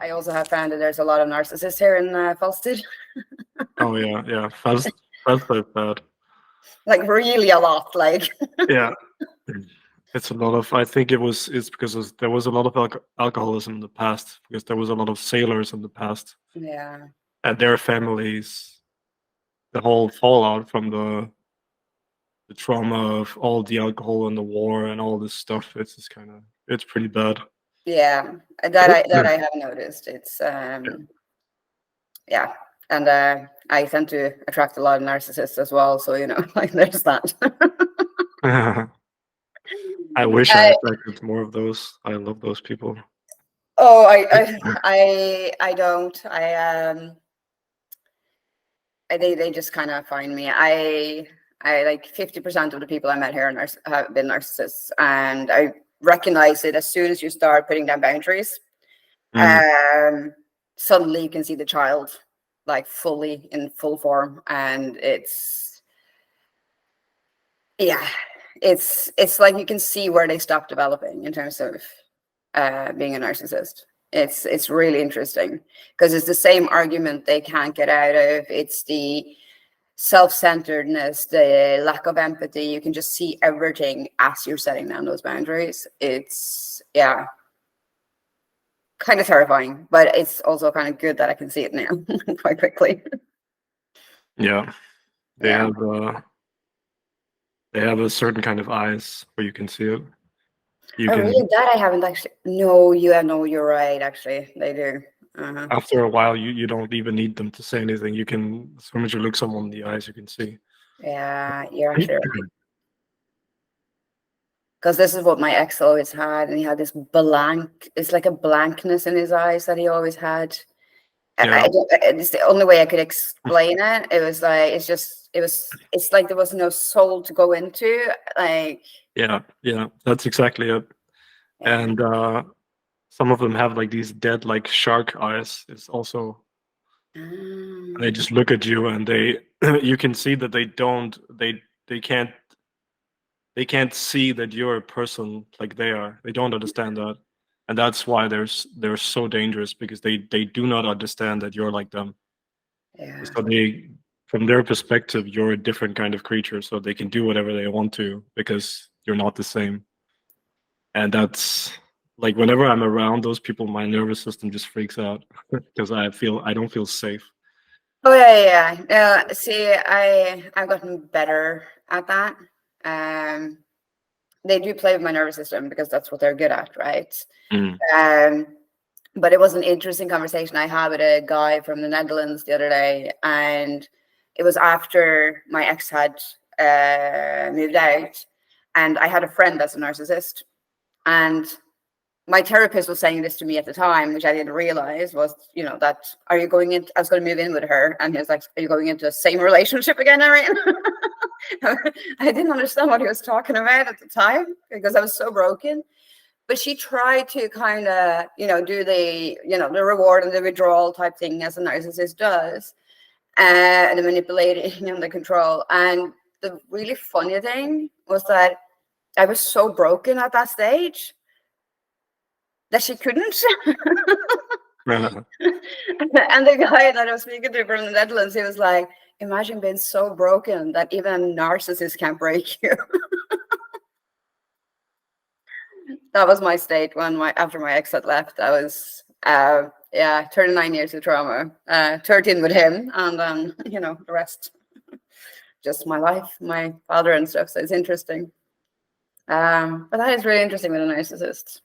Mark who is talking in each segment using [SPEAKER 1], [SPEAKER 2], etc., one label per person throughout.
[SPEAKER 1] I also have found that there's a lot of narcissists here in Falstead.
[SPEAKER 2] Oh yeah. Fast is bad.
[SPEAKER 1] Like really a lot. Like
[SPEAKER 2] Yeah. It's a lot of. I think it's because there was a lot of alcoholism in the past because there was a lot of sailors in the past
[SPEAKER 1] yeah.
[SPEAKER 2] and their families. The whole fallout from the trauma of all the alcohol and the war and all this stuff. It's just it's pretty bad.
[SPEAKER 1] Yeah, that I have noticed. It's yeah, and I tend to attract a lot of narcissists as well. So like there's that.
[SPEAKER 2] I wish I attracted more of those. I love those people.
[SPEAKER 1] Oh, I don't. They just kind of find me. I like 50% of the people I met here have been narcissists, and I recognize it as soon as you start putting down boundaries. Suddenly you can see the child like fully in full form, and it's like you can see where they stop developing in terms of being a narcissist. It's really interesting because it's the same argument they can't get out of. It's the self-centeredness, the lack of empathy. You can just see everything as you're setting down those boundaries. It's kind of terrifying, but it's also kind of good that I can see it now quite quickly.
[SPEAKER 2] Yeah, they have a certain kind of eyes where you can see it.
[SPEAKER 1] Really, that I haven't actually. No, you're right. Actually, they do.
[SPEAKER 2] After a while, you don't even need them to say anything. You can, as soon as you look someone in the eyes, you can see.
[SPEAKER 1] Yeah, you're actually right. Because this is what my ex always had, and he had this blank. It's like a blankness in his eyes that he always had.
[SPEAKER 2] Yeah.
[SPEAKER 1] It's the only way I could explain it. It was like it's like there was no soul to go into. Like
[SPEAKER 2] yeah, that's exactly it. Yeah. And some of them have like these dead, like shark eyes. It's also they just look at you, and they you can see that they can't see that you're a person like they are. They don't understand that. And that's why they're so dangerous, because they do not understand that you're like them.
[SPEAKER 1] Yeah.
[SPEAKER 2] So from their perspective, you're a different kind of creature, so they can do whatever they want to because you're not the same. And that's like, whenever I'm around those people, my nervous system just freaks out because I don't feel safe.
[SPEAKER 1] Oh yeah. See, I've gotten better at that. They do play with my nervous system because that's what they're good at, right? But it was an interesting conversation I had with a guy from the Netherlands the other day, and it was after my ex had moved out, and I had a friend that's a narcissist, and my therapist was saying this to me at the time, which I didn't realize was, that I was going to move in with her, and he was like, are you going into the same relationship again, Irene? I didn't understand what he was talking about at the time because I was so broken. But she tried to kind of, do the, the reward and the withdrawal type thing as a narcissist does, and the manipulating and the control. And the really funny thing was that I was so broken at that stage that she couldn't. And the guy that I was speaking to from the Netherlands, he was like, imagine being so broken that even a narcissist can't break you. That was my state after my ex had left. I was 39 years of trauma, 13 with him, and then the rest, just my life, my father and stuff. So it's interesting. But that is really interesting with a narcissist.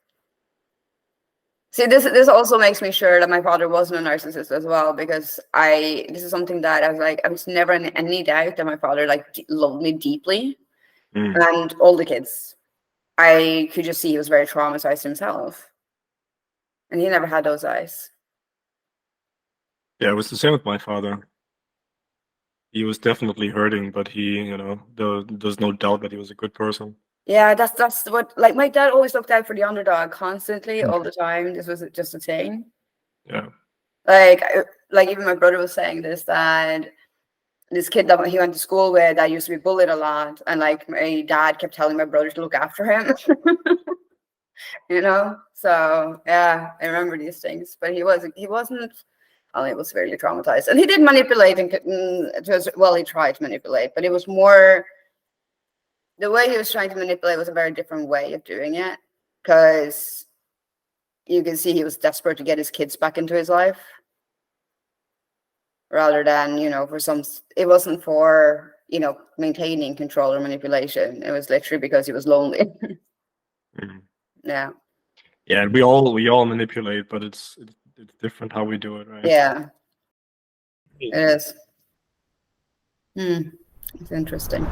[SPEAKER 1] See, this also makes me sure that my father wasn't a narcissist as well, because this is something that I was never in any doubt that my father loved me deeply, and all the kids. I could just see he was very traumatized himself, and he never had those eyes.
[SPEAKER 2] Yeah, it was the same with my father. He was definitely hurting, but there's no doubt that he was a good person.
[SPEAKER 1] Yeah, that's what, like, my dad always looked out for the underdog constantly, all the time. This was just a thing.
[SPEAKER 2] Yeah.
[SPEAKER 1] Like even my brother was saying this, that this kid that he went to school with that used to be bullied a lot, and like my dad kept telling my brother to look after him. you know. So yeah, I remember these things, but he wasn't. Well, he was severely traumatized, and he did manipulate, and he tried to manipulate, but it was more the way he was trying to manipulate was a very different way of doing it, because you can see he was desperate to get his kids back into his life, rather than, you know, it wasn't for, you know, maintaining control or manipulation. It was literally because he was lonely. Yeah.
[SPEAKER 2] Yeah, we all manipulate, but it's different how we do it, right?
[SPEAKER 1] Yeah. It is. It's interesting.